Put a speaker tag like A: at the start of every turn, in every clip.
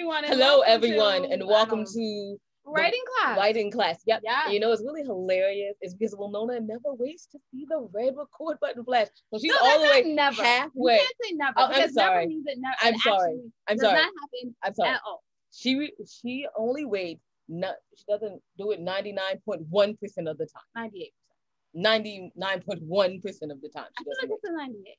A: Hello, everyone, and welcome to
B: writing class.
A: Writing class. Yep.
B: Yeah.
A: And you know, it's really hilarious. It's because Winona never waits to see the red record button flash. So she's all the way
B: never.
A: halfway.
B: You can't say never.
A: Oh, I'm sorry.
B: Never means that never.
A: I'm sorry. I'm sorry.
B: Does not happen
A: I'm sorry.
B: at all.
A: She only waits. She doesn't do it 99.1% of the time.
B: 98%.
A: 99.1% of the time.
B: I feel like it's a 98.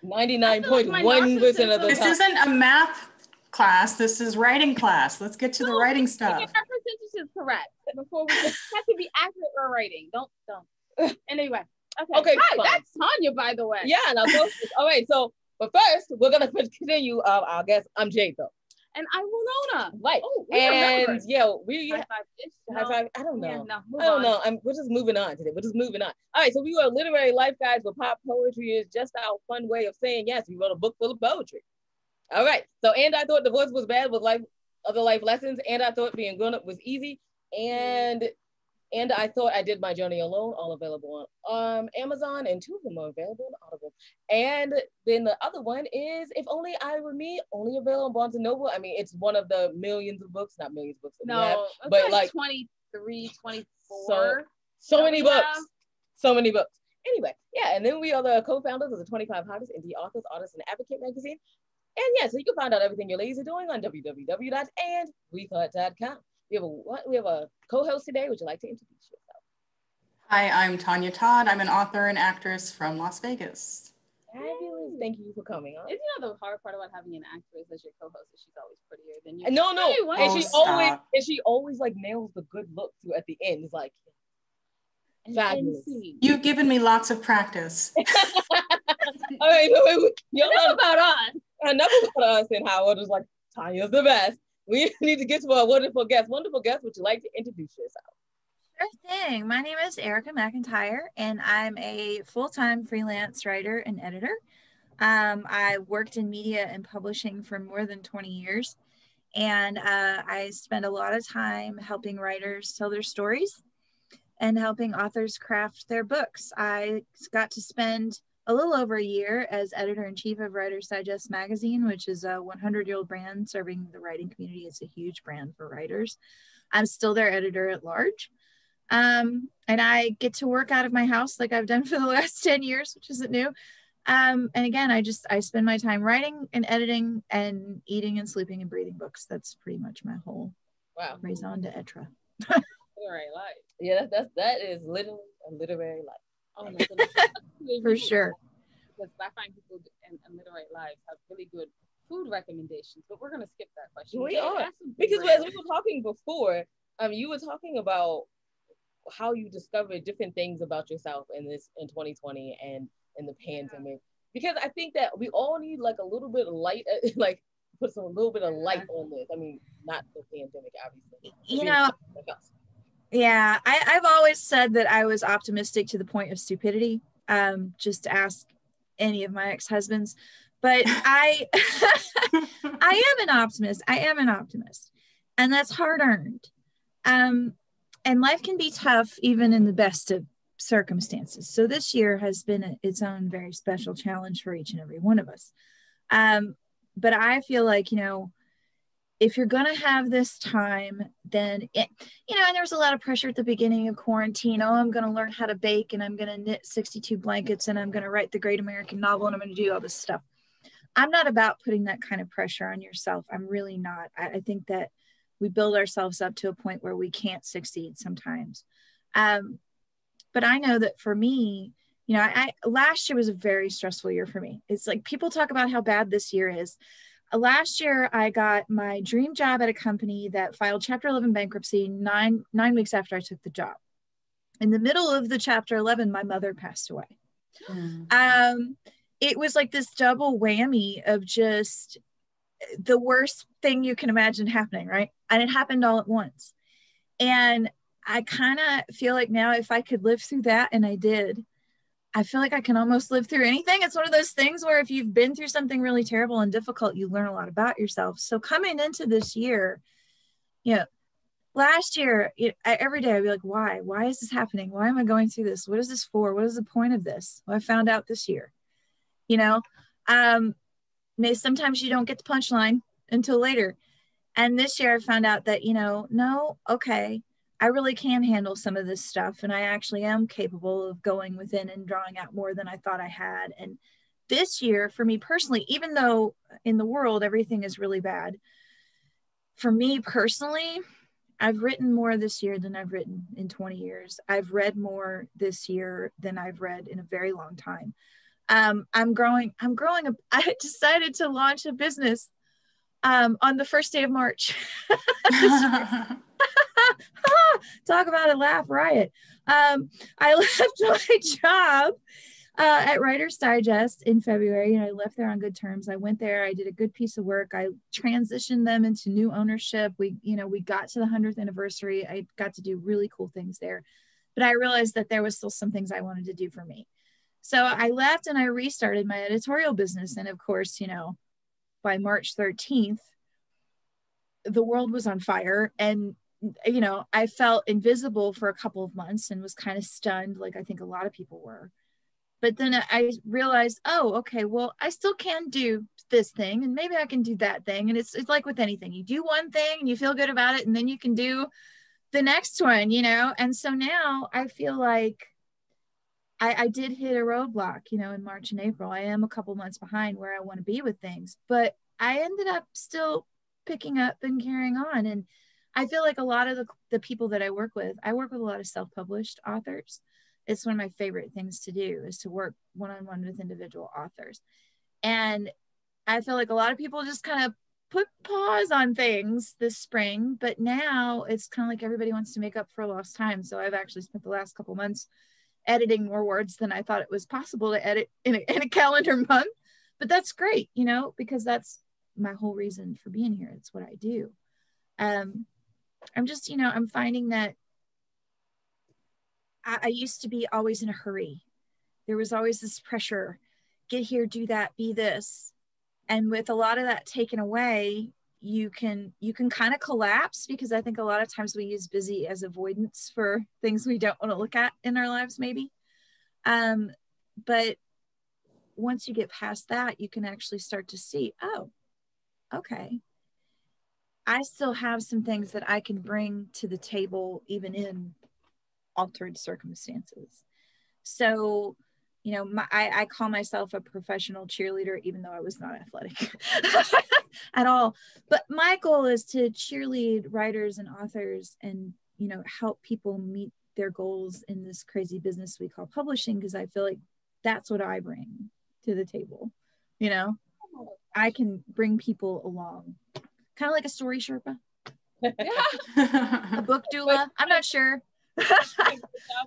A: 99.1% of the time.
C: This isn't a math class. This is writing class. Let's get to the writing stuff.
B: Our percentage is correct. Before we have to be accurate or writing. Don't. Anyway. Okay. Hi,
A: fine.
B: That's Tanya, by the way.
A: Yeah. Now, all right. So, but first, we're gonna continue. Our guest. I'm Jade, though.
B: And I'm Winona.
A: Right.
B: Oh,
A: and yeah, we
B: high five-ish.
A: high five. I don't know.
B: Yeah, no,
A: I don't know. We're just moving on today. We're just moving on. All right. So we are literary life guides, but pop poetry is just our fun way of saying yes. We wrote a book full of poetry. All right. So, and I thought divorce was bad with other life lessons, and I thought being grown up was easy, and I thought I did my journey alone. All available on Amazon, and 2 of them are available on Audible. And then the other one is If Only I Were Me, only available on Barnes and Noble. I mean, it's one of the millions of books, not millions of books. That we have, but like
B: 23, 24.
A: So many books. So many books. Anyway, yeah, and then we are the co-founders of the 25 Hottest Indie Authors, Artists, and Advocate magazine. And yeah, so you can find out everything your ladies are doing on www.andwethought.com. We have a co-host today. Would you like to introduce yourself?
C: Hi, I'm Tanya Todd. I'm an author and actress from Las Vegas.
A: Fabulous. Thank you for coming on.
B: Isn't the hard part about having an actress as your co-host is she's always prettier than you?
A: No.
B: Hey,
A: and she always like nails the good look too at the end. It's like fabulous.
C: You've given me lots of practice.
A: All right,
B: enough about us.
A: Enough about us and how it was like Tanya's the best. We need to get to our wonderful guest. Wonderful guest, would you like to introduce yourself?
D: Sure thing. My name is Ericka McIntyre, and I'm a full-time freelance writer and editor. I worked in media and publishing for more than 20 years, and I spend a lot of time helping writers tell their stories and helping authors craft their books. I got to spend a little over a year as editor-in-chief of Writer's Digest magazine, which is a 100-year-old brand serving the writing community. It's a huge brand for writers. I'm still their editor at large. And I get to work out of my house like I've done for the last 10 years, which isn't new. And again, I spend my time writing and editing and eating and sleeping and breathing books. That's pretty much my whole raison d'etre.
B: Literary life.
A: Yeah, that is literally a literary life.
B: Oh my goodness.
D: For sure.
B: Because I find people in literary lives have really good food recommendations, but we're going to skip that question.
A: We are. Because as we were talking before, you were talking about how you discovered different things about yourself in 2020 and in the pandemic. Because I think that we all need like a little bit of light, like put a little bit of light on this. I mean, not the pandemic, obviously.
D: You know, yeah, I've always said that I was optimistic to the point of stupidity. Just to ask any of my ex-husbands. But I am an optimist. And that's hard earned. And life can be tough even in the best of circumstances. So this year has been its own very special challenge for each and every one of us. But I feel like, if you're going to have this time, then, and there was a lot of pressure at the beginning of quarantine. Oh, I'm going to learn how to bake, and I'm going to knit 62 blankets, and I'm going to write the great American novel, and I'm going to do all this stuff. I'm not about putting that kind of pressure on yourself. I'm really not. I think that we build ourselves up to a point where we can't succeed sometimes. But I know that for me, last year was a very stressful year for me. It's like people talk about how bad this year is. Last year, I got my dream job at a company that filed Chapter 11 bankruptcy nine weeks after I took the job. In the middle of the Chapter 11, my mother passed away. It was like this double whammy of just the worst thing you can imagine happening, right? And it happened all at once. And I kind of feel like now if I could live through that, and I did, I feel like I can almost live through anything. It's one of those things where if you've been through something really terrible and difficult, you learn a lot about yourself. So coming into this year, last year, every day I'd be like, why? Why is this happening? Why am I going through this? What is this for? What is the point of this? Well, I found out this year, sometimes you don't get the punchline until later. And this year I found out that, no, okay, I really can handle some of this stuff. And I actually am capable of going within and drawing out more than I thought I had. And this year for me personally, even though in the world, everything is really bad, for me personally, I've written more this year than I've written in 20 years. I've read more this year than I've read in a very long time. I'm growing. I decided to launch a business on the first day of March. Talk about a laugh riot. I left my job at Writer's Digest in February, and I left there on good terms. I went there, I did a good piece of work. I transitioned them into new ownership. We got to the 100th anniversary. I got to do really cool things there, but I realized that there was still some things I wanted to do for me. So I left and I restarted my editorial business. And of course, by March 13th, the world was on fire. And, I felt invisible for a couple of months and was kind of stunned, like I think a lot of people were. But then I realized, oh, okay, well, I still can do this thing and maybe I can do that thing. And it's like with anything, you do one thing and you feel good about it and then you can do the next one, And so now I feel like I did hit a roadblock, in March and April. I am a couple months behind where I want to be with things, but I ended up still picking up and carrying on. And I feel like a lot of the people that I work with a lot of self-published authors. It's one of my favorite things to do is to work one-on-one with individual authors. And I feel like a lot of people just kind of put pause on things this spring, but now it's kind of like everybody wants to make up for lost time. So I've actually spent the last couple months editing more words than I thought it was possible to edit in a calendar month. But that's great, because that's my whole reason for being here. It's what I do. I'm just, I'm finding that I used to be always in a hurry. There was always this pressure, get here, do that, be this. And with a lot of that taken away, you can kind of collapse, because I think a lot of times we use busy as avoidance for things we don't want to look at in our lives, maybe. But once you get past that, you can actually start to see, oh, okay, I still have some things that I can bring to the table, even in altered circumstances. So, I call myself a professional cheerleader, even though I was not athletic at all. But my goal is to cheerlead writers and authors and, help people meet their goals in this crazy business we call publishing, because I feel like that's what I bring to the table. I can bring people along, kind of like a story Sherpa. A book doula. I'm not sure.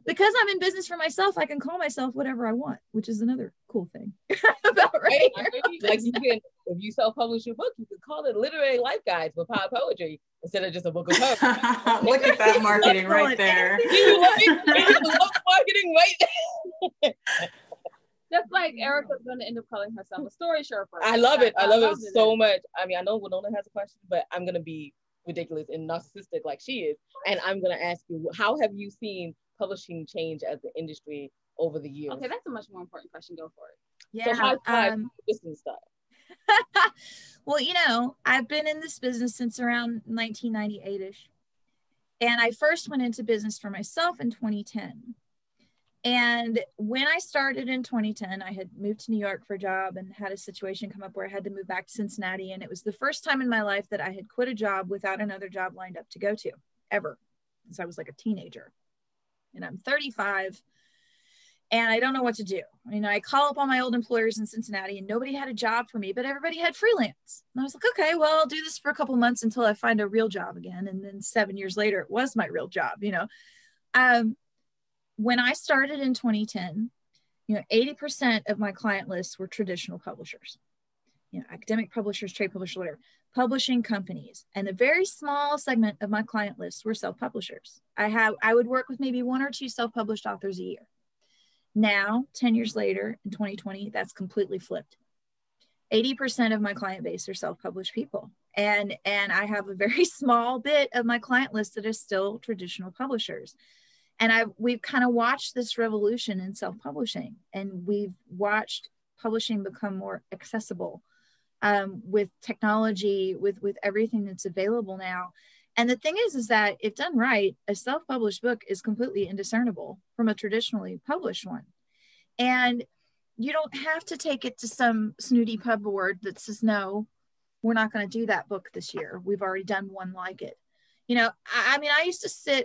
D: Because I'm in business for myself, I can call myself whatever I want, which is another cool thing about writing.
A: Like if you self-publish your book, you could call it Literary Life Guides for Pop Poetry instead of just a book of poems.
C: Look at that marketing right there.
A: You love marketing right there.
B: Just like Ericka's going to end up calling herself a story Sherpa.
A: I love it. I love it so much. I mean, I know Winona has a question, but I'm going to be ridiculous and narcissistic like she is. And I'm going to ask you, how have you seen publishing change as the industry over the years?
B: Okay, that's a much more important question. Go for it.
D: Yeah.
A: So how's business stuff?
D: Well, I've been in this business since around 1998-ish. And I first went into business for myself in 2010. And when I started in 2010, I had moved to New York for a job and had a situation come up where I had to move back to Cincinnati. And it was the first time in my life that I had quit a job without another job lined up to go to, ever, since I was like a teenager. And I'm 35 and I don't know what to do. I call up all my old employers in Cincinnati and nobody had a job for me, but everybody had freelance. And I was like, okay, well, I'll do this for a couple months until I find a real job again. And then 7 years later, it was my real job, When I started in 2010, 80% of my client lists were traditional publishers, academic publishers, trade publishers, whatever, publishing companies. And a very small segment of my client list were self-publishers. I would work with maybe 1 or 2 self-published authors a year. Now, 10 years later, in 2020, that's completely flipped. 80% of my client base are self-published people. And I have a very small bit of my client list that is still traditional publishers. And we've kind of watched this revolution in self-publishing, and we've watched publishing become more accessible with technology, with everything that's available now. And the thing is that if done right, a self-published book is completely indiscernible from a traditionally published one. And you don't have to take it to some snooty pub board that says, no, we're not going to do that book this year. We've already done one like it. You know, I mean,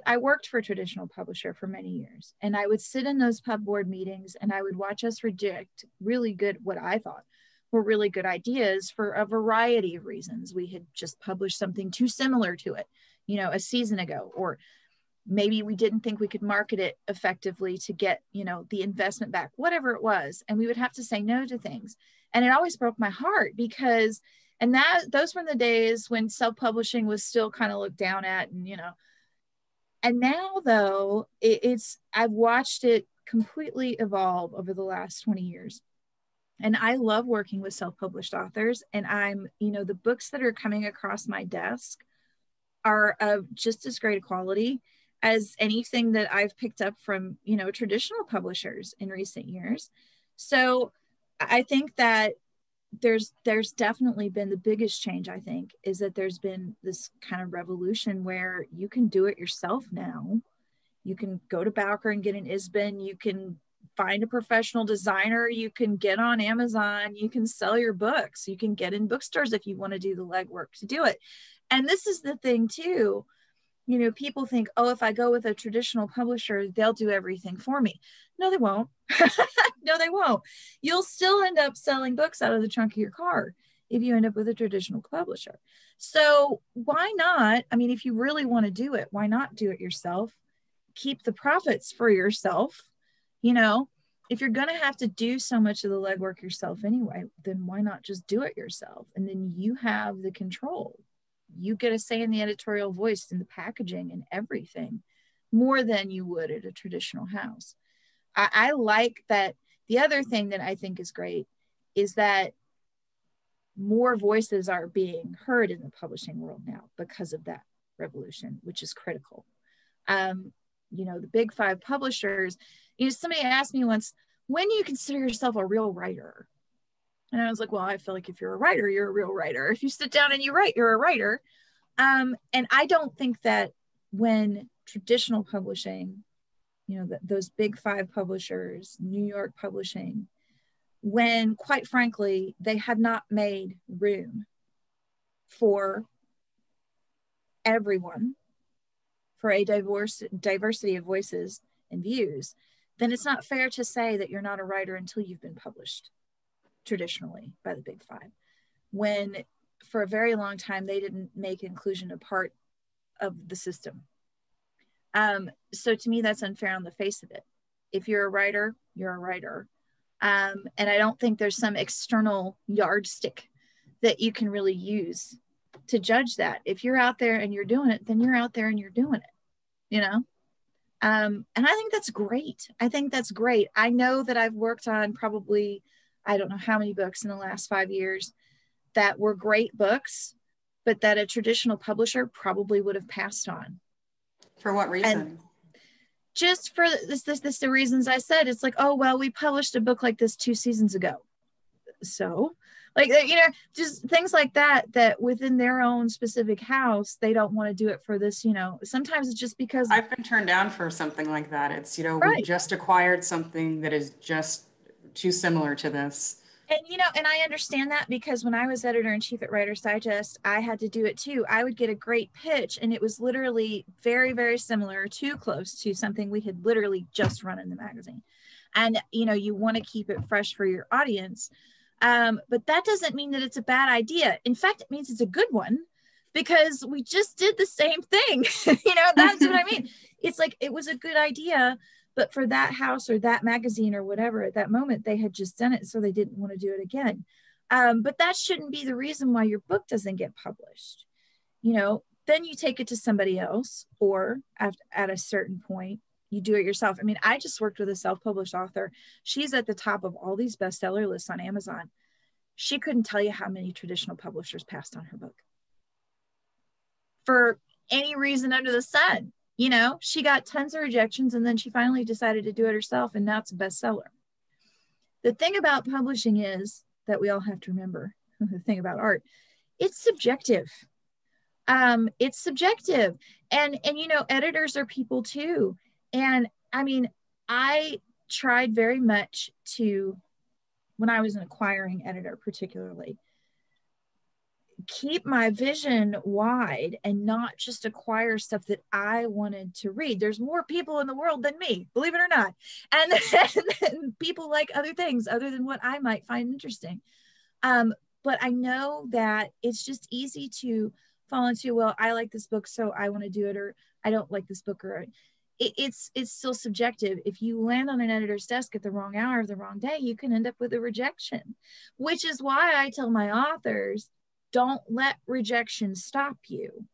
D: I worked for a traditional publisher for many years, and I would sit in those pub board meetings and I would watch us reject really good, what I thought were really good ideas for a variety of reasons. We had just published something too similar to it, you know, a season ago, or maybe we didn't think we could market it effectively to get, you know, the investment back, whatever it was. And we would have to say no to things. And it always broke my heart because, and those were the days when self-publishing was still kind of looked down at, and, you know, and now though, I've watched it completely evolve over the last 20 years. And I love working with self-published authors. And you know, the books that are coming across my desk are of just as great a quality as anything that I've picked up from, you know, traditional publishers in recent years. So I think that there's definitely been the biggest change, I think, is that there's been this kind of revolution where you can do it yourself now. You can go to Bowker and get an ISBN. You can find a professional designer. You can get on Amazon. You can sell your books. You can get in bookstores if you want to do the legwork to do it. And this is the thing too. You know, people think, oh, if I go with a traditional publisher, they'll do everything for me. No, they won't. No, they won't. You'll still end up selling books out of the trunk of your car if you end up with a traditional publisher. So why not? I mean, if you really want to do it, why not do it yourself? Keep the profits for yourself. You know, if you're going to have to do so much of the legwork yourself anyway, then why not just do it yourself? And then you have the control. You get a say in the editorial voice and the packaging and everything more than you would at a traditional house. I like that. The other thing that I think is great is that more voices are being heard in the publishing world now because of that revolution, which is critical. You know, the big five publishers, you know, somebody asked me once, when do you consider yourself a real writer? And I was like, well, I feel like if you're a writer, you're a real writer. If you sit down and you write, you're a writer. And I don't think that when traditional publishing, you know, those big five publishers, New York Publishing, when quite frankly, they have not made room for everyone, for a diversity of voices and views, then it's not fair to say that you're not a writer until you've been published traditionally by the big five. When for a very long time, they didn't make inclusion a part of the system. So to me, that's unfair on the face of it. If you're a writer, you're a writer. And I don't think there's some external yardstick that you can really use to judge that. If you're out there and you're doing it, then you're out there and you're doing it, you know? And I think that's great. I think that's great. I know that I've worked on probably, I don't know how many books in the last 5 years that were great books, but that a traditional publisher probably would have passed on.
C: For what reason?
D: And just for the reasons I said. It's like, oh, well, we published a book like this 2 seasons ago. So, like, you know, just things like that, that within their own specific house, they don't want to do it for this, you know. Sometimes it's just because
C: I've been turned down for something like that. It's, you know,
D: right.
C: We just acquired something that is just too similar to this.
D: And, you know, and I understand that because when I was editor-in-chief at Writer's Digest, I had to do it too. I would get a great pitch and it was literally very, very similar, too close to something we had literally just run in the magazine. And, you know, you want to keep it fresh for your audience. But that doesn't mean that it's a bad idea. In fact, it means it's a good one because we just did the same thing. You know, that's what I mean. It's like, it was a good idea, but for that house or that magazine or whatever, at that moment, they had just done it. So they didn't want to do it again. But that shouldn't be the reason why your book doesn't get published. You know, then you take it to somebody else, or at a certain point, you do it yourself. I mean, I just worked with a self-published author. She's at the top of all these bestseller lists on Amazon. She couldn't tell you how many traditional publishers passed on her book for any reason under the sun. You know, she got tons of rejections and then she finally decided to do it herself, and now it's a bestseller. The thing about publishing is that we all have to remember the thing about art, it's subjective. It's subjective. And you know, editors are people too. And I mean, I tried very much to, when I was an acquiring editor particularly, keep my vision wide and not just acquire stuff that I wanted to read. There's more people in the world than me, believe it or not. And people like other things other than what I might find interesting. But I know that it's just easy to fall into, well, I like this book, so I want to do it, or I don't like this book, or it's still subjective. If you land on an editor's desk at the wrong hour of the wrong day, you can end up with a rejection, which is why I tell my authors, don't let rejection stop you.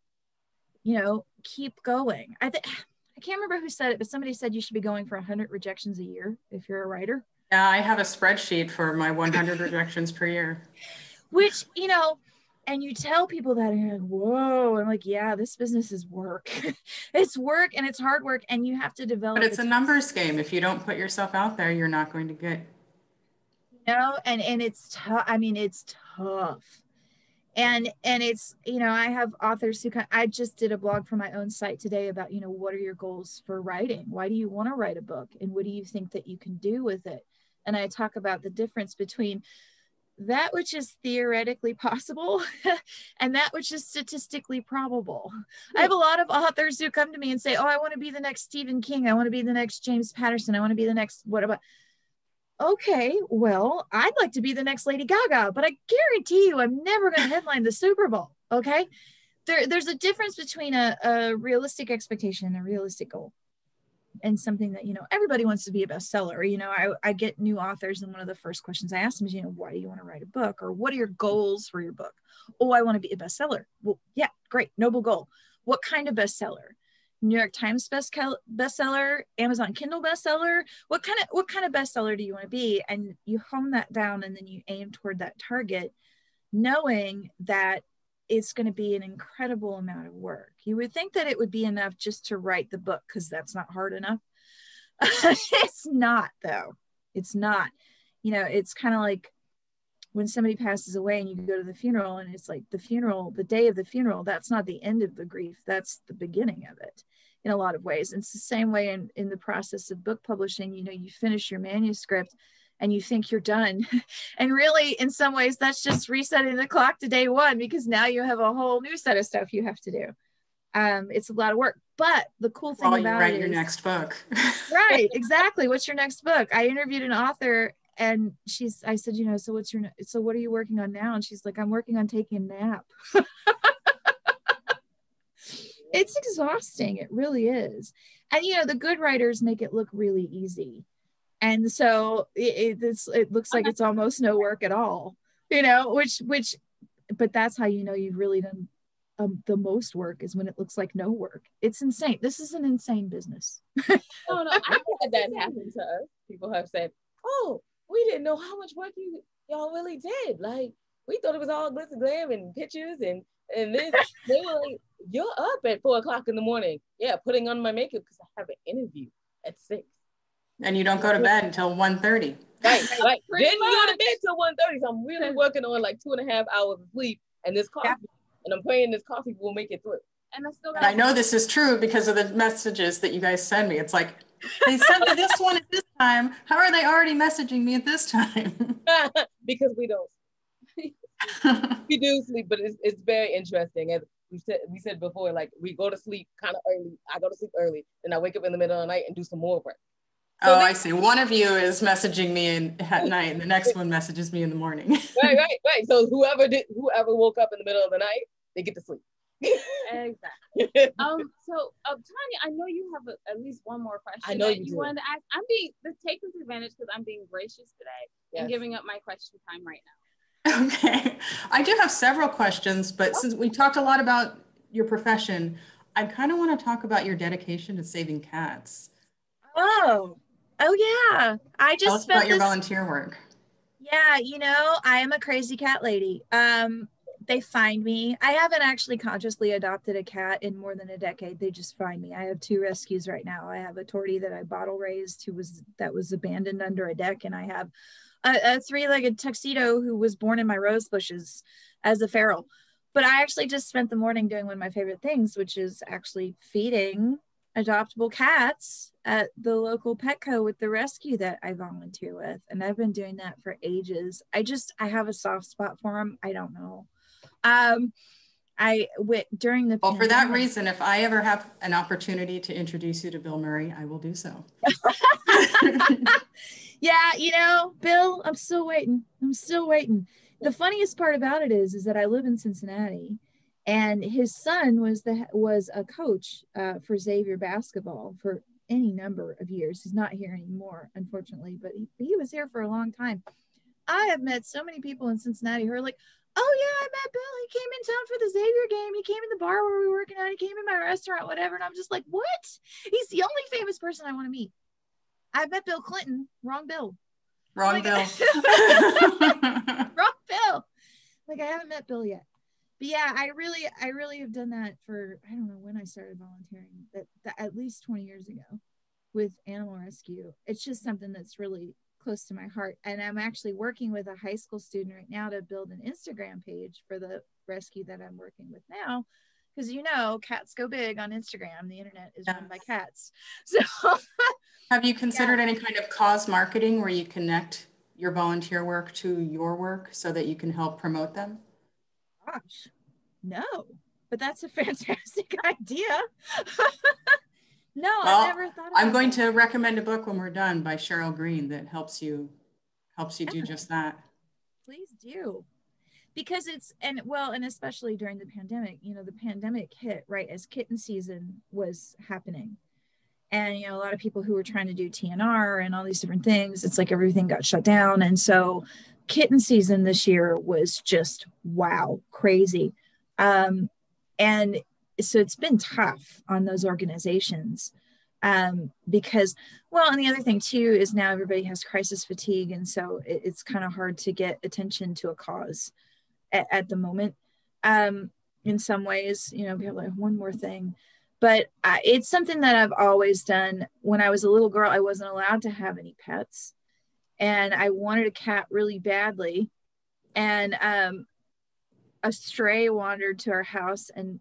D: You know, keep going. I can't remember who said it, but somebody said you should be going for 100 rejections a year if you're a writer.
C: Yeah, I have a spreadsheet for my 100 rejections per year.
D: Which, you know, and you tell people that and you're like, whoa. I'm like, yeah, this business is work. It's work and it's hard work, and you have to develop.
C: But it's a numbers game. If you don't put yourself out there, you're not going to get.
D: You know, and it's tough. I mean, it's tough. And it's, you know, I have authors who I just did a blog for my own site today about, you know, what are your goals for writing? Why do you want to write a book? And what do you think that you can do with it? And I talk about the difference between that which is theoretically possible and that which is statistically probable. I have a lot of authors who come to me and say, oh, I want to be the next Stephen King. I want to be the next James Patterson. I want to be the next, what about? Okay, well, I'd like to be the next Lady Gaga, but I guarantee you I'm never going to headline the Super Bowl, okay? There's a difference between a realistic expectation and a realistic goal, and something that, you know, everybody wants to be a bestseller. You know, I get new authors, and one of the first questions I ask them is, you know, why do you want to write a book? Or what are your goals for your book? Oh, I want to be a bestseller. Well, yeah, great, noble goal. What kind of bestseller? New York Times bestseller, Amazon Kindle bestseller. What kind of bestseller do you want to be? And you hone that down, and then you aim toward that target, knowing that it's going to be an incredible amount of work. You would think that it would be enough just to write the book, because that's not hard enough. It's not, though. It's not. You know, it's kind of like when somebody passes away and you go to the funeral, and it's like the funeral, the day of the funeral, that's not the end of the grief. That's the beginning of it in a lot of ways. And it's the same way in the process of book publishing. You know, you finish your manuscript and you think you're done. And really, in some ways, that's just resetting the clock to day one, because now you have a whole new set of stuff you have to do. It's a lot of work. But the cool thing about
C: write
D: it
C: your
D: is,
C: next book.
D: Right, exactly. What's your next book? I interviewed an author, and I said, you know, so what are you working on now? And she's like, I'm working on taking a nap. It's exhausting. It really is. And, you know, the good writers make it look really easy. And so it looks like it's almost no work at all, you know, but that's how you know you've really done the most work, is when it looks like no work. It's insane. This is an insane business.
A: No, I've had that happen to us. People have said, oh, we didn't know how much work y'all really did. Like, we thought it was all glitz and glam and pictures and this. They were like, you're up at 4:00 in the morning. Yeah, putting on my makeup because I have an interview at 6.
C: And you don't go to bed until 1:30.
A: Right. Didn't go to bed till 1:30. So I'm really working on like 2.5 hours of sleep and this coffee. Yeah. And I'm praying this coffee will make it through.
B: And
C: I know this is true because of the messages that you guys send me. It's like, they sent me this one at this time. How are they already messaging me at this time?
A: Because we don't. We do sleep, but it's very interesting. As we said before, like, we go to sleep kind of early. I go to sleep early, then I wake up in the middle of the night and do some more work. So
C: I see. One of you is messaging me at night, and the next one messages me in the morning.
A: Right. So whoever woke up in the middle of the night, they get to sleep.
B: Exactly. So Tanya, I know you have at least one more question.
A: I know you
B: wanted to ask. Let's take this advantage because I'm being gracious today and giving up my question time right now.
C: Okay. I do have several questions, but since we talked a lot about your profession, I kind of want to talk about your dedication to saving cats.
D: Oh yeah. I just
C: Tell us about your volunteer work.
D: Yeah, you know, I am a crazy cat lady. They find me. I haven't actually consciously adopted a cat in more than a decade. They just find me. I have 2 rescues right now. I have a tortie that I bottle raised that was abandoned under a deck, and I have a three-legged tuxedo who was born in my rose bushes as a feral. But I actually just spent the morning doing one of my favorite things, which is actually feeding adoptable cats at the local Petco with the rescue that I volunteer with. And I've been doing that for ages. I have a soft spot for them. I don't know. I went during the
C: Well, for that reason, if I ever have an opportunity to introduce you to Bill Murray, I will do so.
D: Yeah, you know, Bill, I'm still waiting. The funniest part about it is that I live in Cincinnati, and his son was a coach for Xavier basketball for any number of years. He's not here anymore, unfortunately, but he was here for a long time. I have met so many people in Cincinnati who are like, oh yeah, I met Bill. He came in town for the Xavier game. He came in the bar where we were working out. He came in my restaurant, whatever. And I'm just like, what? He's the only famous person I want to meet. I've met Bill Clinton. Wrong Bill.
C: Wrong
D: like,
C: Bill.
D: Wrong Bill. Like, I haven't met Bill yet. But yeah, I really have done that for, I don't know when I started volunteering, that at least 20 years ago with animal rescue. It's just something that's really close to my heart. And I'm actually working with a high school student right now to build an Instagram page for the rescue that I'm working with now. Because, you know, cats go big on Instagram. The internet is run by cats. So
C: have you considered any kind of cause marketing where you connect your volunteer work to your work so that you can help promote them?
D: Gosh, no, but that's a fantastic idea. No,
C: well,
D: I've never thought of
C: I'm going to recommend a book when we're done by Cheryl Green that helps you do just that.
D: Please do. Because and especially during the pandemic, you know, the pandemic hit right as kitten season was happening. And, you know, a lot of people who were trying to do TNR and all these different things, it's like everything got shut down. And so kitten season this year was just, wow, crazy. And so it's been tough on those organizations because, well, and the other thing too is now everybody has crisis fatigue. And so it's kind of hard to get attention to a cause at the moment. In some ways, you know, people are like, one more thing. But it's something that I've always done. When I was a little girl, I wasn't allowed to have any pets. And I wanted a cat really badly. And a stray wandered to our house and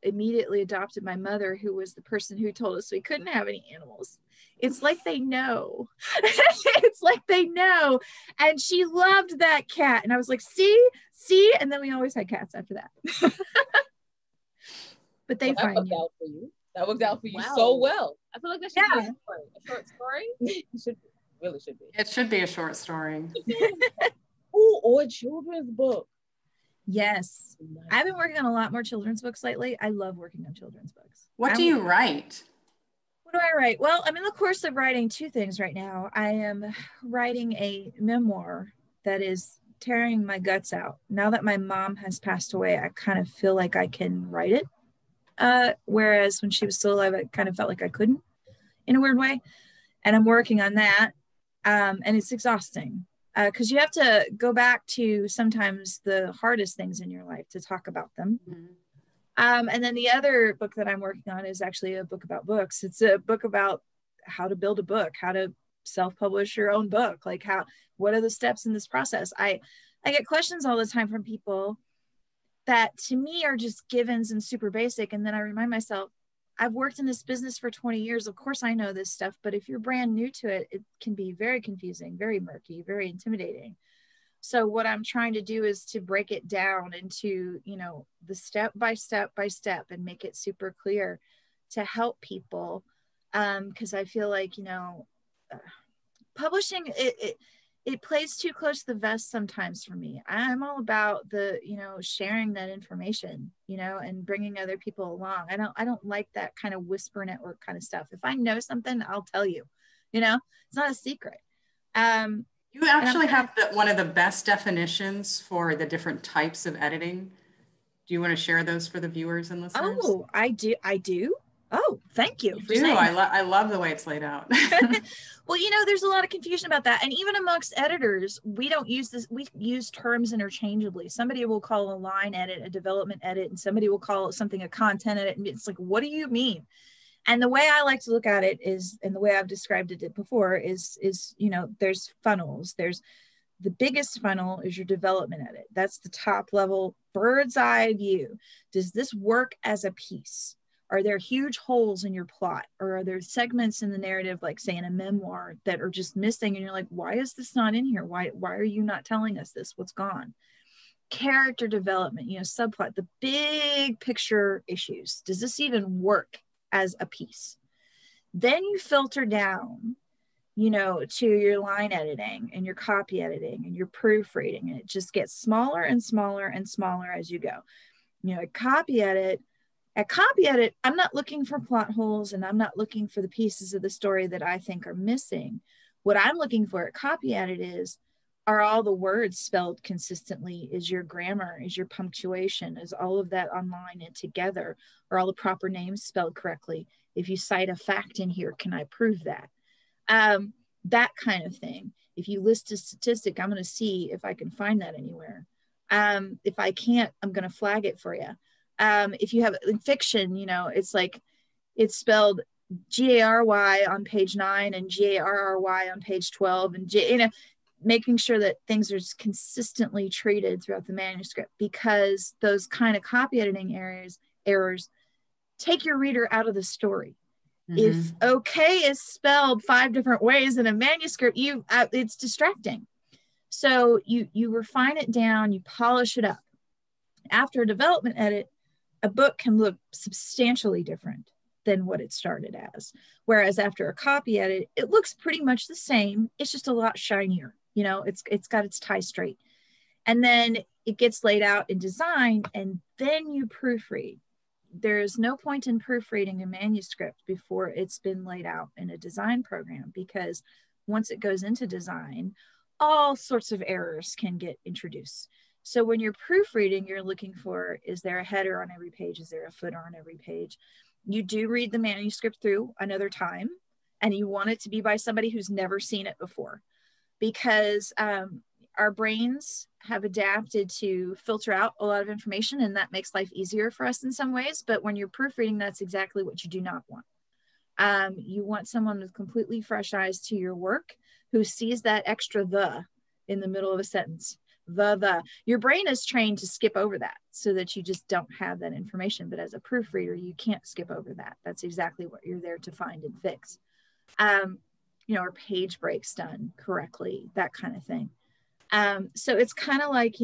D: immediately adopted my mother, who was the person who told us we couldn't have any animals. It's like they know. It's like they know. And she loved that cat. And I was like, see? And then we always had cats after that. But they
A: that worked out for you. That worked out for you so well.
B: I feel like that should be a short story.
A: It really should be.
C: It should be a short story.
A: Ooh, or a children's book.
D: Yes. I've been working on a lot more children's books lately. I love working on children's books.
C: What do you write?
D: What do I write? Well, I'm in the course of writing two things right now. I am writing a memoir that is tearing my guts out. Now that my mom has passed away, I kind of feel like I can write it. Whereas when she was still alive, I kind of felt like I couldn't in a weird way. And I'm working on that. And it's exhausting because you have to go back to sometimes the hardest things in your life to talk about them. Mm-hmm. And then the other book that I'm working on is actually a book about books. It's a book about how to build a book, how to self-publish your own book. Like what are the steps in this process? I get questions all the time from people that to me are just givens and super basic. And then I remind myself, I've worked in this business for 20 years. Of course I know this stuff, but if you're brand new to it, it can be very confusing, very murky, very intimidating. So what I'm trying to do is to break it down into, you know, the step by step and make it super clear to help people. Because I feel like, you know, publishing, it plays too close to the vest sometimes for me. I'm all about the, you know, sharing that information, you know, and bringing other people along. I don't like that kind of whisper network kind of stuff. If I know something, I'll tell you, you know, it's not a secret.
C: You actually have one of the best definitions for the different types of editing. Do you want to share those for the viewers and listeners?
D: Oh, I do. Oh, thank you.
C: I love the way it's laid out.
D: Well, you know, there's a lot of confusion about that. And even amongst editors, we don't use this. We use terms interchangeably. Somebody will call a line edit a development edit, and somebody will call something a content edit. And it's like, what do you mean? And the way I like to look at it is, and the way I've described it before is, you know, there's funnels, there's The biggest funnel is your development edit. That's the top level bird's eye view. Does this work as a piece? Are there huge holes in your plot? Or are there segments in the narrative, like say in a memoir, that are just missing? And you're like, why is this not in here? Why are you not telling us this? What's gone? Character development, subplot, the big picture issues. Does this even work as a piece? Then you filter down, to your line editing and your copy editing and your proofreading. And it just gets smaller and smaller and smaller as you go. At copy edit, I'm not looking for plot holes, and I'm not looking for the pieces of the story that I think are missing. What I'm looking for at copy edit are all the words spelled consistently? Is your grammar, is your punctuation, is all of that online and together? Are all the proper names spelled correctly? If you cite a fact in here, can I prove that? That kind of thing. If you list a statistic, I'm going to see if I can find that anywhere. If I can't, I'm going to flag it for you. If you have in fiction, it's like it's spelled Gary on page 9 and Garry on page 12, and making sure that things are consistently treated throughout the manuscript, because those kind of copy editing errors take your reader out of the story. If okay is spelled 5 different ways in a manuscript, it's distracting. So you refine it down, you polish it up. After a development edit, a book can look substantially different than what it started as. Whereas after a copy edit, it looks pretty much the same. It's just a lot shinier. It's got its tie straight. And then it gets laid out in design, and then you proofread. There's no point in proofreading a manuscript before it's been laid out in a design program, because once it goes into design, all sorts of errors can get introduced. So when you're proofreading, you're looking for, is there a header on every page? Is there a footer on every page? You do read the manuscript through another time, and you want it to be by somebody who's never seen it before, because our brains have adapted to filter out a lot of information, and that makes life easier for us in some ways. But when you're proofreading, that's exactly what you do not want. You want someone with completely fresh eyes to your work, who sees that extra "the" in the middle of a sentence. The. Your brain is trained to skip over that so that you just don't have that information. But as a proofreader, you can't skip over that. That's exactly what you're there to find and fix. Or page breaks done correctly, that kind of thing. So it's kind of like,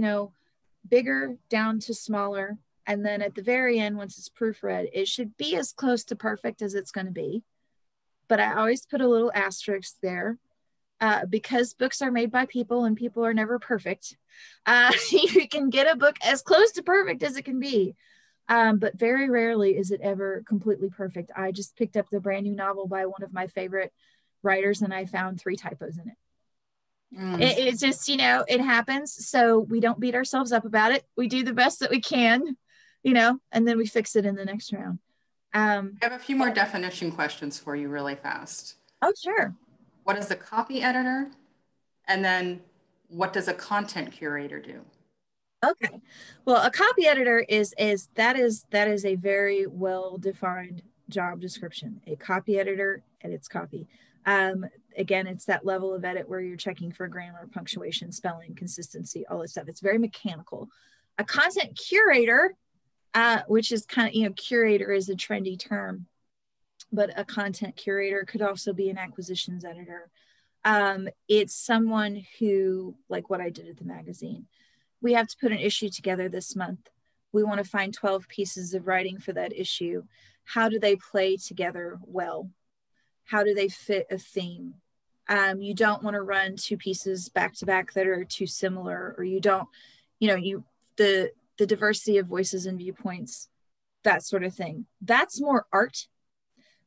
D: bigger down to smaller. And then at the very end, once it's proofread, it should be as close to perfect as it's going to be. But I always put a little asterisk there, because books are made by people and people are never perfect. You can get a book as close to perfect as it can be. But very rarely is it ever completely perfect. I just picked up the brand new novel by one of my favorite writers, and I found 3 typos in it. It's just, it happens. So we don't beat ourselves up about it. We do the best that we can, and then we fix it in the next round.
C: I have a few more definition questions for you really fast.
D: Oh, sure.
C: What is a copy editor? And then what does a content curator do?
D: Okay. Well, a copy editor is a very well-defined job description. A copy editor edits copy. Again, it's that level of edit where you're checking for grammar, punctuation, spelling, consistency, all this stuff. It's very mechanical. A content curator, which is kind of, curator is a trendy term, but a content curator could also be an acquisitions editor. It's someone who, like what I did at the magazine, we have to put an issue together this month. We want to find 12 pieces of writing for that issue. How do they play together well? How do they fit a theme? You don't want to run 2 pieces back to back that are too similar, or you don't, the diversity of voices and viewpoints, that sort of thing. That's more art,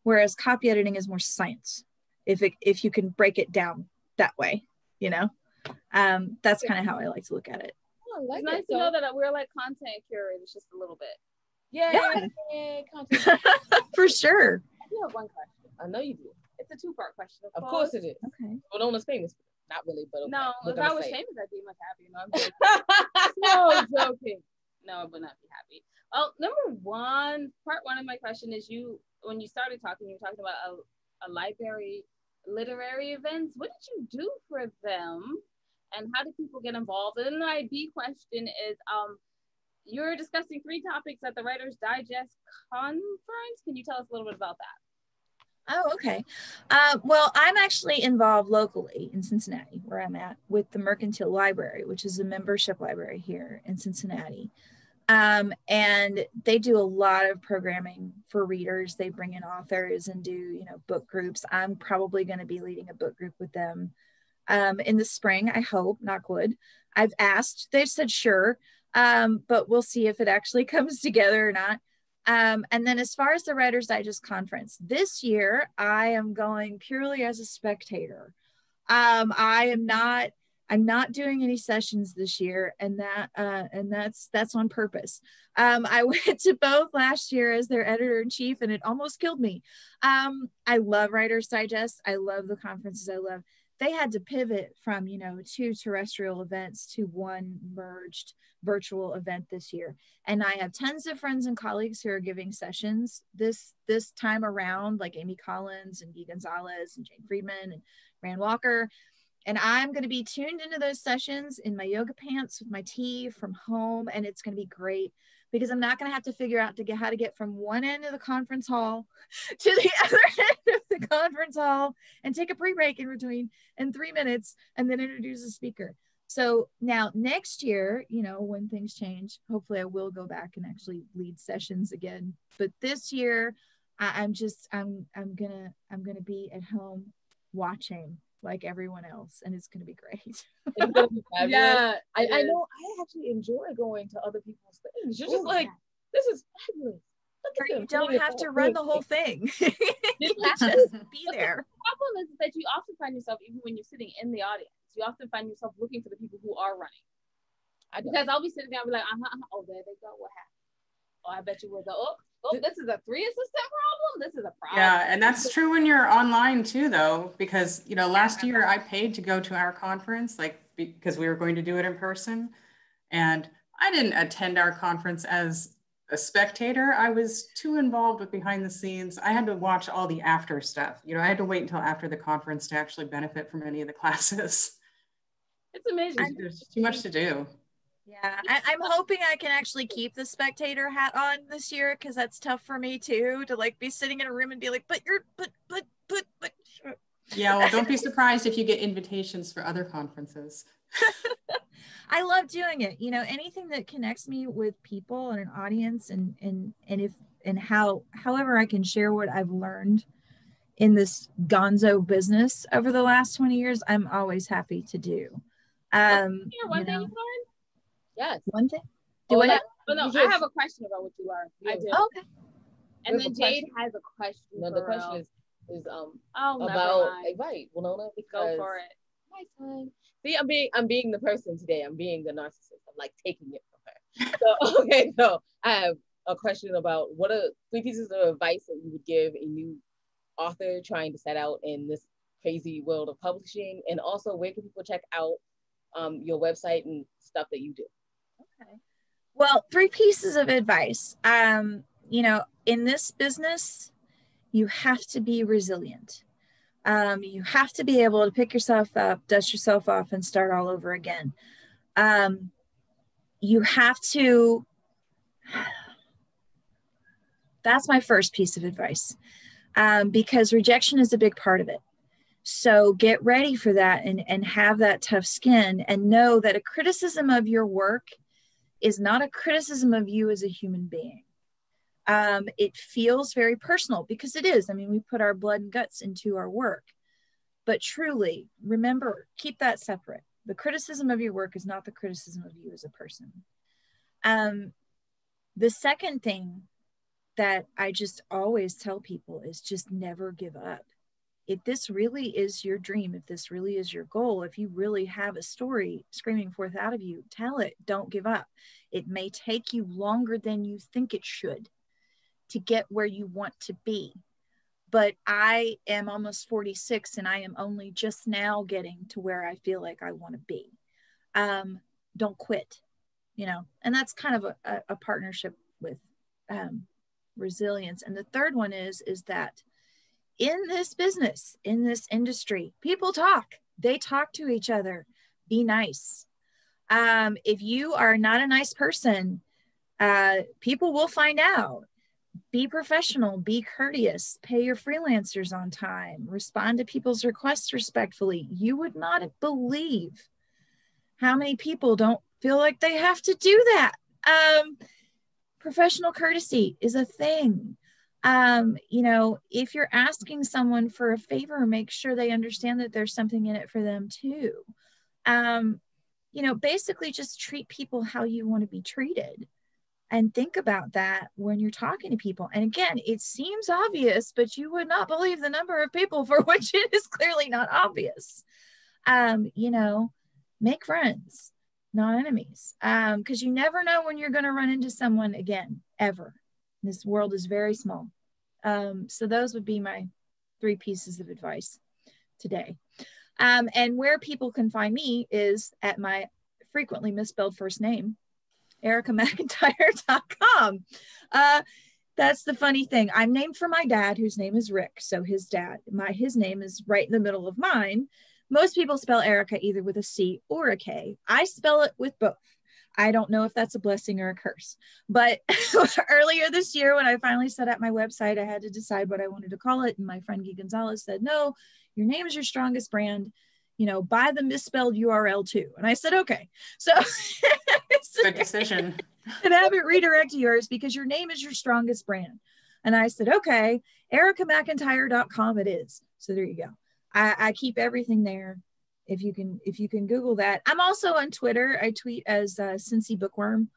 D: whereas copy editing is more science. If you can break it down that way, that's kind of how I like to look at it.
B: It's nice to know that we're like content curators just a little bit.
A: Yeah, content.
D: For sure.
B: I do have one question.
A: I know you do.
B: It's a 2-part question.
A: Of course it is.
D: Okay.
A: Well, known as famous. Not really, but okay.
B: No, if I was famous, I'd be much happier. No, I'm joking. No, I would not be happy. Oh, part one of my question is, when you started talking, you were talking about a library literary events. What did you do for them? and how do people get involved? And then my B question is, you're discussing 3 topics at the Writer's Digest conference. Can you tell us a little bit about that?
D: Oh, okay. Well, I'm actually involved locally in Cincinnati, where I'm at, with the Mercantile Library, which is a membership library here in Cincinnati. And they do a lot of programming for readers. They bring in authors and do, you know, book groups. I'm probably going to be leading a book group with them in the spring, I hope, knock wood. I've asked, they've said sure, but we'll see if it actually comes together or not. And then as far as the Writer's Digest conference, this year, I am going purely as a spectator. I'm not doing any sessions this year, and that's on purpose. I went to both last year as their editor-in-chief, and it almost killed me. I love Writer's Digest. I love the conferences. They had to pivot from, you know, 2 terrestrial events to 1 merged virtual event this year. And I have tons of friends and colleagues who are giving sessions this time around, like Amy Collins and Guy Gonzalez and Jane Friedman and Rand Walker. And I'm going to be tuned into those sessions in my yoga pants with my tea from home. And it's going to be great because I'm not going to have to figure out how to get from one end of the conference hall to the other end of the conference hall and take a pre-break in between in 3 minutes and then introduce a speaker. So now next year, you know, when things change, hopefully I will go back and actually lead sessions again. But this year, I'm gonna be at home watching like everyone else, and it's gonna be great.
A: It's gonna be fabulous.
B: Yeah,
A: I know. I actually enjoy going to other people's things. You're just this is fabulous.
D: You don't have to run the whole thing. You just be there.
B: The problem is that you often find yourself, even when you're sitting in the audience, you often find yourself looking for the people who are running. Because I'll be sitting there and be like, oh, there they go. What happened? Oh, I bet you will go, oh, this is a 3 assistant problem. This is a problem.
C: Yeah, and that's true when you're online too, though, because, you know, last year I paid to go to our conference, like, because we were going to do it in person. And I didn't attend our conference as a spectator. I was too involved with behind the scenes. I had to watch all the after stuff. You know, I had to wait until after the conference to actually benefit from any of the classes.
B: It's amazing.
C: There's too much to do.
D: Yeah, I'm hoping I can actually keep the spectator hat on this year, because that's tough for me too, to like be sitting in a room and be like, but.
C: Yeah, well, don't be surprised if you get invitations for other conferences.
D: I love doing it. You know, anything that connects me with people and an audience, however I can share what I've learned in this gonzo business over the last 20 years, I'm always happy to do.
B: One thing you learned?
A: Yes.
D: One thing?
B: No, I have a question about what you learned. I do.
D: Oh, okay.
B: And then Jade has a question.
A: No, the question is
B: about
A: right, Winona,
B: go
A: because
B: for it.
A: My time. See, I'm being the person today. I'm being the narcissist. I'm like taking it from her. So okay, so I have a question about what are 3 pieces of advice that you would give a new author trying to set out in this crazy world of publishing, and also where can people check out your website and stuff that you do?
D: Okay. Well, 3 pieces of advice. You know, in this business, you have to be resilient. You have to be able to pick yourself up, dust yourself off, and start all over again. You have to, that's my first piece of advice, because rejection is a big part of it. So get ready for that and have that tough skin, and know that a criticism of your work is not a criticism of you as a human being. It feels very personal, because it is. I mean, we put our blood and guts into our work. But truly, remember, keep that separate. The criticism of your work is not the criticism of you as a person. The second thing that I just always tell people is just never give up. If this really is your dream, if this really is your goal, if you really have a story screaming forth out of you, tell it. Don't give up. It may take you longer than you think it should to get where you want to be. But I am almost 46, and I am only just now getting to where I feel like I want to be. Don't quit, you know, and that's kind of a partnership with resilience. And the third one is that in this business, in this industry, people talk. They talk to each other. be nice. If you are not a nice person, people will find out. Be professional, be courteous, pay your freelancers on time, respond to people's requests respectfully. You would not believe how many people don't feel like they have to do that. Professional courtesy is a thing. You know, if you're asking someone for a favor, make sure they understand that there's something in it for them too. You know, basically just treat people how you want to be treated. And think about that when you're talking to people. And again, it seems obvious, but you would not believe the number of people for which it is clearly not obvious. You know, make friends, not enemies, because you never know when you're going to run into someone again, ever. This world is very small. So those would be my 3 pieces of advice today. And where people can find me is at my frequently misspelled first name, erickamcintyre.com. That's the funny thing. I'm named for my dad, whose name is Rick. So his name is right in the middle of mine. Most people spell Ericka either with a C or a K. I spell it with both. I don't know if that's a blessing or a curse. But earlier this year, when I finally set up my website, I had to decide what I wanted to call it. And my friend Guy Gonzalez said, no, your name is your strongest brand. You know, buy the misspelled URL too. And I said, okay. So
C: good decision.
D: And have it redirect to yours because your name is your strongest brand. And I said, okay, erickamcintyre.com it is. So there you go. I keep everything there. If you can Google that. I'm also on Twitter. I tweet as Cincy Bookworm.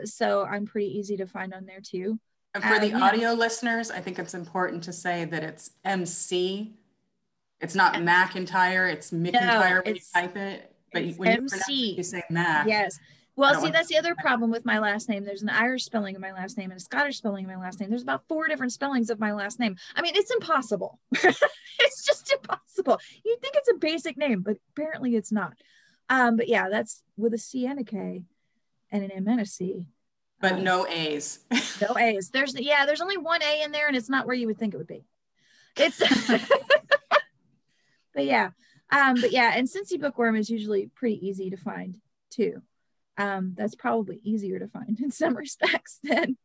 D: So I'm pretty easy to find on there too.
C: And for the audio listeners, I think it's important to say that it's MC. It's not McIntyre, it's McIntyre when you type it. But when you pronounce it, you say Mac.
D: Yes. Well, see, that's the other problem with my last name. There's an Irish spelling of my last name and a Scottish spelling of my last name. There's about 4 different spellings of my last name. I mean, it's impossible. It's just impossible. You'd think it's a basic name, but apparently it's not. But yeah, that's with a C and a K and an M and a C.
C: But no A's.
D: No A's. There's only 1 A in there, and it's not where you would think it would be. It's but yeah, and Cincy Bookworm is usually pretty easy to find too. That's probably easier to find in some respects than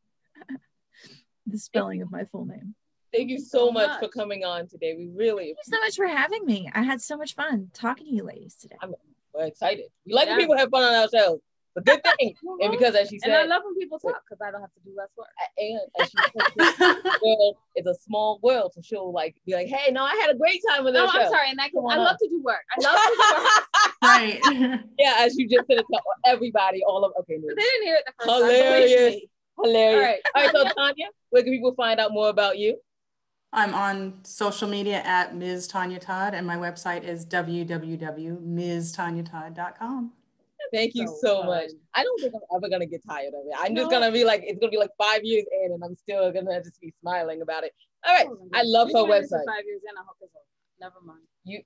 D: the spelling of my full name.
A: Thank you so much for coming on today. We really
D: Thank you so much for having me. I had so much fun talking to you ladies today.
A: We're excited. We like when people have fun on our shows. The good thing, and because as she said,
B: and I love when people talk because I don't have to do less work.
A: And as she said, it's a small world, so she'll be like, "Hey, no, I had a great time with this show."
B: I'm sorry, and I love to do work. I love to do work.
C: Right.
A: Yeah, as you just said it to everybody, all of okay.
B: They didn't hear it the first
A: hilarious,
B: time.
A: Hilarious. All right, so Tanya, where can people find out more about you?
C: I'm on social media at Ms. Tanya Todd, and my website is www.mstanyatodd.com.
A: Thank you so much. I don't think I'm ever gonna get tired of it. I'm just gonna be like, it's gonna be like 5 years in, and I'm still gonna just be smiling about it. All right, I love her website.
B: 5 years in, I hope it's over. Never mind.
A: You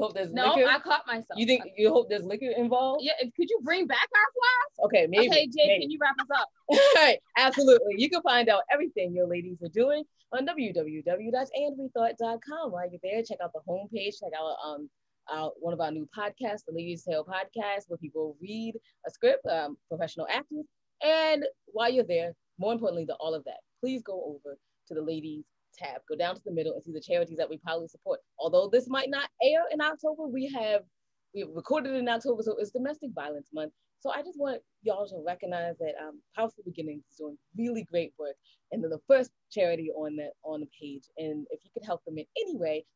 A: hope there's
B: no,
A: liquor?
B: I caught myself.
A: You hope there's liquor involved?
B: Yeah. Could you bring back our flask?
A: Okay, maybe.
B: Okay, Jake, can you wrap us up?
A: All right, absolutely. You can find out everything your ladies are doing on www.andwethought.com. While you're there, check out the homepage. Check out one of our new podcasts, the Ladies Tale podcast, where people read a script, professional actors. And while you're there, more importantly than all of that, please go over to the Ladies tab. Go down to the middle and see the charities that we probably support. Although this might not air in October, we recorded it in October, so it's Domestic Violence Month. So I just want y'all to recognize that Powerful Beginnings is doing really great work, and they're the first charity on the page. And if you could help them in any way,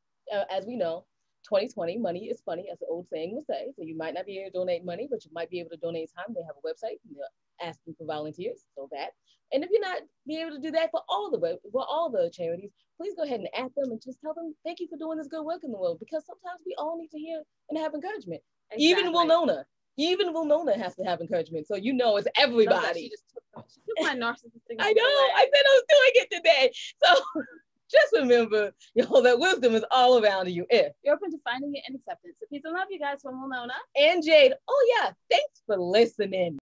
A: as we know, 2020, money is funny, as the old saying will say. So you might not be able to donate money, but you might be able to donate time. They have a website, and they're asking for volunteers, so that. And if you're not be able to do that for all the charities, please go ahead and add them and just tell them thank you for doing this good work in the world, because sometimes we all need to hear and have encouragement. Exactly. Even Winona has to have encouragement. So it's everybody.
B: She took my narcissistic.
A: I know. I said I was doing it today. So just remember, that wisdom is all around you if
B: you're open to finding it and acceptance. So peace and love, you guys, from Winona
A: and Jade. Oh yeah, thanks for listening.